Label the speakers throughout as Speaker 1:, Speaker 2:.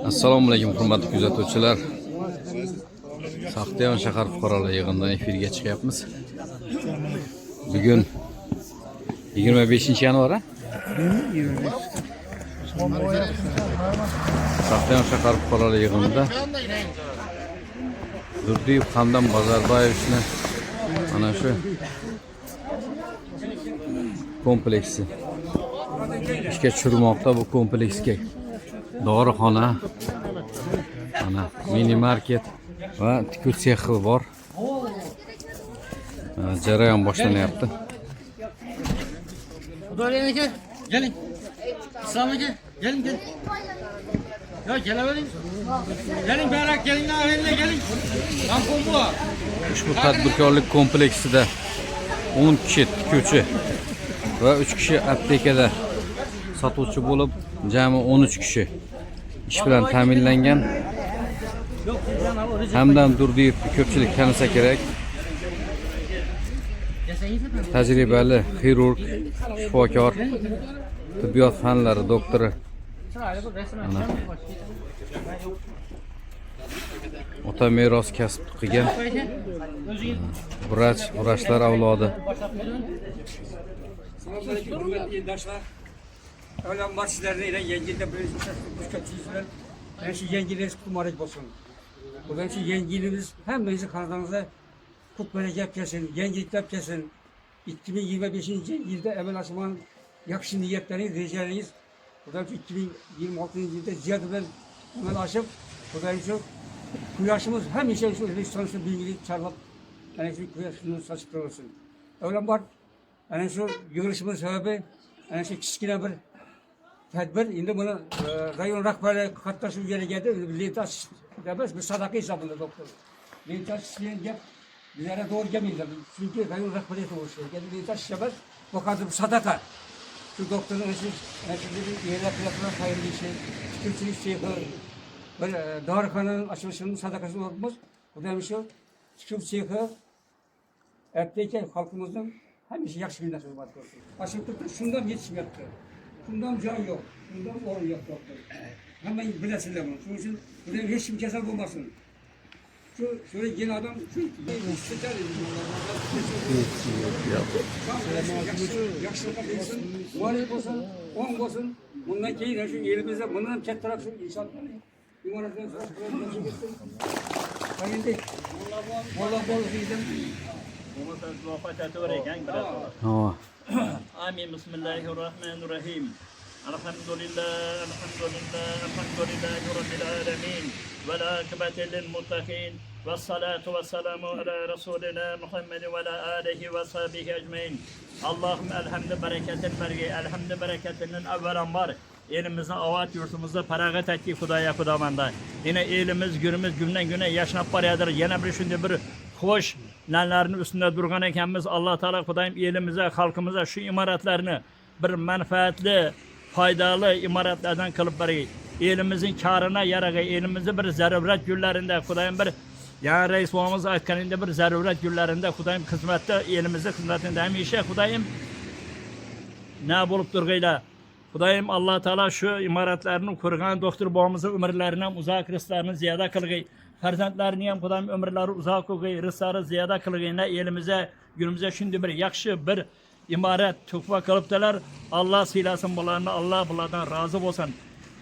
Speaker 1: Assalomu alaykum hurmatli kuzatuvchilar. Saxteyon shahar fuqarolar yig'inidan efirga chiqyapmiz. Bugun 25-yanvar. Saxteyon shahar fuqarolar yig'inida Durdiyev Hamdam Bozorboyevni ana shu kompleksi ishga tushirmoqda. Bu kompleksga dorixona, ana mini market va tikuv sexi bor. Jarayon boshlanyapti.
Speaker 2: Xudoylar aka, keling. Islom aka, keling. Yo, kelavering. Keling, barak, keling, keling. Tampon bu.
Speaker 1: Ushbu tadbirkorlik kompleksida 10 kishi tikuvchi va 3 kishi aptekada sotuvchi bo'lib, jami 13 kishi ish bilan ta'minlangan. Hamdam Durdiyev ko'pchilik tanisa kerak. Tajribali xirurg, shifokor, tibbiyot fanlari doktori. Ota meros kasb qilgan vrachlar avlodi.
Speaker 3: Avvalambor sizlarni yangi yilda bir bilan mana shu yangi yilingiz qutlug' muborak bo'lsin. Bugun shu yangi yilimiz hammangizning xonadoningizda qutlug' baraka kelsin, yangiliklar kelsin. 2025-yilda amal oshman yaxshi niyatlaringiz, rejalaringiz Xudoyim shu 2026-yilda ziyoda bilan amal oshib, Xudoyim shu quyoshimiz hamisha shu O'zbekistonda bilgilik chaqib, ana shu quyoshni sochib tursin. Avvalambor ana shu yig'ilishimiz sababi ana shu kichkina bir tadbir. Endi buni rayon rahbari qatnashuv kelganda lentash emas, bir sadaqa hisobida doktor. Lentash degan gap bizlarga to'g'ri kelmaydi. Chunki rayon rahbariyati bo'lishi kerak. Lentash emas, faqat bir sadaqa. Shu doktorning shu yerlar xayrli ishi, tikuvchilik sexi, bir dorixonaning ochilishining sadaqasini olibmiz. Xudoyim shu tikuv sexi apteka xalqimizning hamisha yaxshi kunlar xizmat qilsin. Washingtonda shundan yetishmayapti. Bundan joy yo'q, bundan o'rin yo'q doktor. Hammang bilasizlar buni. Shuning uchun bular hech kim kasal bo'lmasin. Şöyle yeni adam yaxshilik qilsin, muvaffaq bo'lsin, o'ng bo'lsin. Bundan keyin shu elimizda bundan kattaroq shu insonlarni imoratdan so'rab qilib endi Alloh bo'lsin.
Speaker 4: Amin. Bismillahirrahmanirrahim. Elhamdülillah Rabbil alemin. Ve akibete lil muttaqin. Ve salatu ve selamu ala Resulina Muhammed ve ala alihi ve sahbihi ecmaîn. Allahümme elhamdü bereketin vergi. Elhamdü bereketinin evvelen var. Elimizde avat yurtumuzda feragat etki Xudamanda. Yine elimiz, günümüz günden güne yaşanıp barayadır. Yine bir şimdi bir hoş nenlerin üstünde durgan ekenimiz Allah Teala Xudayım elimize, halkımıza şu imaretlerini bir menfaatli, faydalı imaretlerden kılıp bari. Elimizin karına yarağı, elimizi bir zaruret günlerinde Xudayım bir yani reis babamız aytkanında bir zaruret günlerinde Xudayım hizmette, elimizi hizmetinde hemşe Xudayım ne bulup durguyla. Xudayım Allah Teala şu imaretlerini kurgan doktor babamızın ömürlerinden uzak rızklarını ziyade kılgıy. Farzandlarını hem Xudayım ömürleri uzak kılgıy, rızkları ziyade kılgıyla elimize, günümüze şimdi bir yakşı bir imaret tukva kalıptalar. Allah silasın bularını, Allah bunlardan razı olsun.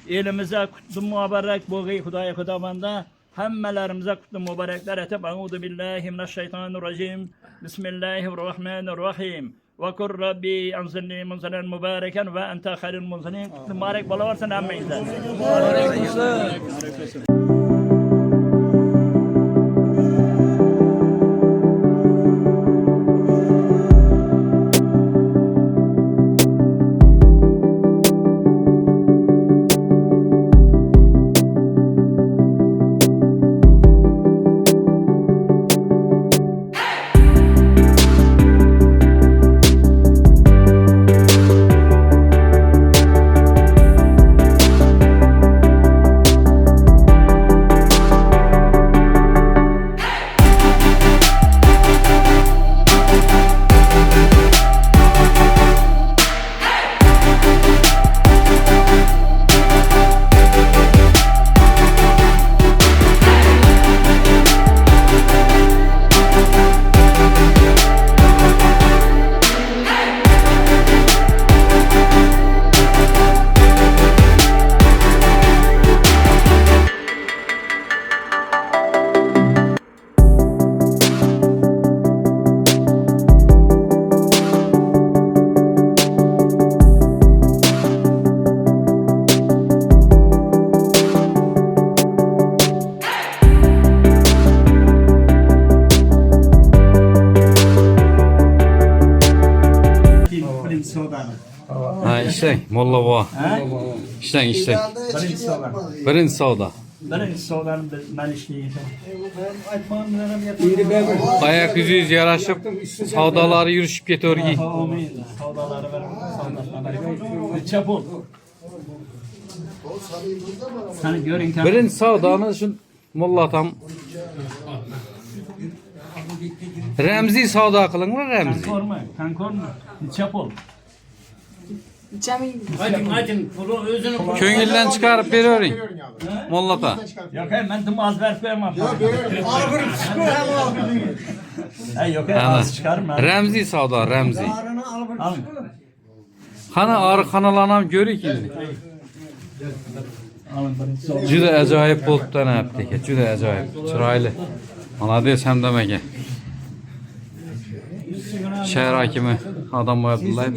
Speaker 4: Elimize kutlu mübarek boğuy Xudamanda. Hemmelerimize kutlu mübarekler etip Euzu billahi mineşşeytanirracim. Bismillahirrahmanirrahim. Ve kur Rabbi anzilni munzalen mübareken ve ente hayrul munzilin. Kutlu mübarek bala varsa ne emmeyizler.
Speaker 1: Ha ishlang, molla bova. Ishlang.
Speaker 4: Birinchi savdo.
Speaker 1: Birinchi savdo.
Speaker 4: Birinchi savdoni men ishlayman.
Speaker 3: Endi ben
Speaker 1: Ayak yüzüyüz yarashib, savdolari yurishib ketavergin.
Speaker 4: Amin. Savdolari bilan necha pul? Seni görün kan.
Speaker 1: Birinchi savdoni shu molla otam ramziy savdo qilinglar, ramziy.
Speaker 4: Kankorma. Necha pul?
Speaker 2: Aytın pulu özünü pulu.
Speaker 1: Ko'ngildan chiqarib beravering. Molla ota.
Speaker 4: Yok ben dım az verip vermem. Yok
Speaker 1: Ana.
Speaker 4: az çıkarma.
Speaker 1: Ramziy savdo, ramziy.
Speaker 4: Alın.
Speaker 1: Qani ari qanalarni ham ko'ring endi.
Speaker 4: Alın birinchi savdo.
Speaker 1: Juda ajoyib bo'libdi ana apteka, juda ajoyib. Chiroyli. Malades Hamdam aka. Shahar hokimi Odam Abdullayev.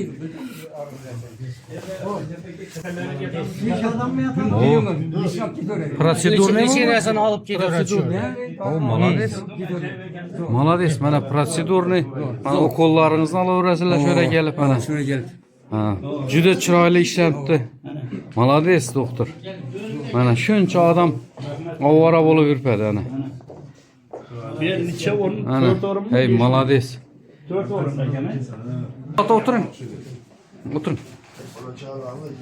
Speaker 1: Prosedurni
Speaker 2: Neçesini alıp gidiyor.
Speaker 1: O malades. Malades, mana prosedurni, mana ukollaringizni olaverasizlar shura kelib mana.
Speaker 3: şuraya gelip.
Speaker 1: Ha, juda chiroyli ishlabdi. Malades doktor. Mana shuncha odam ovora bo'lib yuribdi ana.
Speaker 4: Bir neçe orun?
Speaker 1: Ana.
Speaker 4: 4 orun mu?
Speaker 1: Hey, malades.
Speaker 4: 4 orun da gene.
Speaker 1: Ota oturun. Oturun.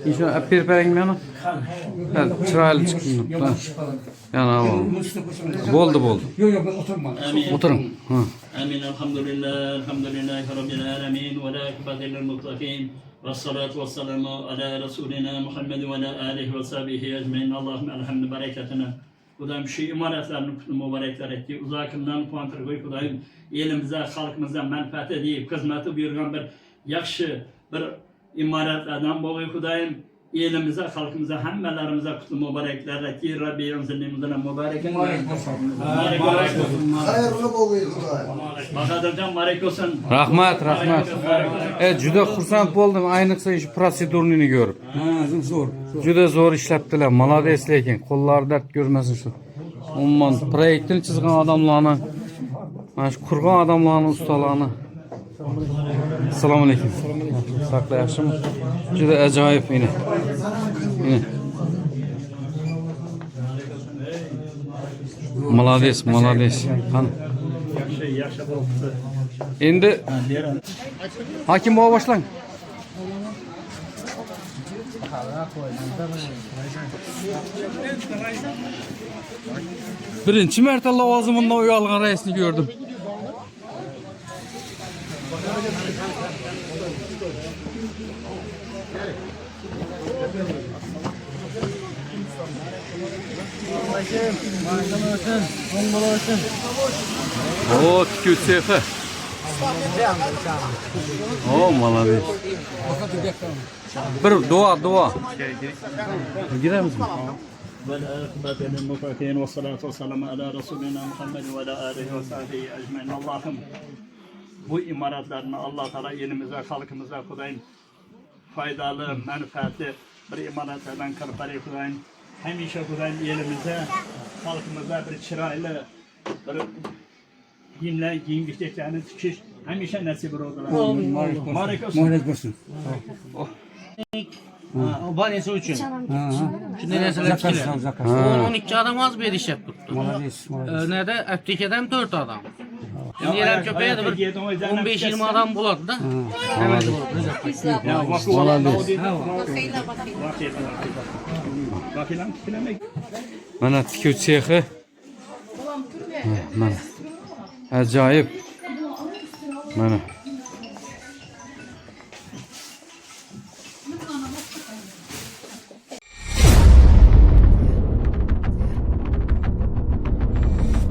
Speaker 1: İşte bir pereng meni. Ben chiroyli chiqdim. Yana bo'ldi.
Speaker 3: Yok yok ben oturma.
Speaker 1: Oturun. Ha.
Speaker 4: Amin. Elhamdülillah Rabbil alemin. Ve la kibadil mutlaqin. Ve salatu ve selamu ala Resulina Muhammed ve ala alihi ve sahbihi ecmaîn. Allahümme elhamdü bereketine. Kudayım şu imaretlerini mübarekler etti. Uzakından kuantır koy kudayım. Elimize, halkımıza menfaat edip, hizmeti buyurgan bir yakşı bir imaretlerden boğuyor kudayım. Elimize, halkımıza, hemmelerimize kutlu mübarekler etti. Rabbi yanzillimizden mübarek olsun.
Speaker 5: Hayırlı bol
Speaker 4: Bakadırcan mübarek olsun.
Speaker 1: Rahmat. Juda xursand bo'ldim, ayniqsa shu prosedurnini ko'rib.
Speaker 3: Ha zor.
Speaker 1: Juda zo'r ishlabdilar. Malades lekin qo'llari dard ko'rmasin shu. Umuman proyektni chizgan odamlarni, mana shu qurgan odamlarni, ustalarni. Assalomu alaykum. Saqla yaxshimi? Juda ajoyib meni. Malades. Qani.
Speaker 4: Yaşa oldu.
Speaker 1: Endi hokim bova boshlang. Birinchi marta lavozimimdan uy olgan raisni ko'rdim. O tükür sefe. O malades. Bir dua. Girer misin?
Speaker 4: والعاقبة للمتقين والصلاة والسلام على رسولنا محمد وعلى آله وصحبه أجمعين. Allah'ım bu imaratlarını Allah Teala elimize, halkımıza kudayım faydalı, menfaatli bir imaratlardan kırpari kudayım. Hemişe kudayım elimize, halkımıza bir çıraylı, bir giyinmişliklerini tükiş hemişe nasip oldular. Mübarek olsun.
Speaker 3: Muhalefet olsun.
Speaker 2: O banesi için. Şu neresine
Speaker 3: Zakas.
Speaker 2: çıkıyor?
Speaker 3: Zakas.
Speaker 2: 12 adam az bir iş yaptı.
Speaker 3: Malades.
Speaker 2: Nerede? Aptikeden 4 adam. Şimdi yerem köpeğe de bir 15-20 adam buladı da.
Speaker 1: Mana tikuv sexi. Mana. Ajoyib. Mana.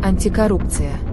Speaker 6: Антикоррупция.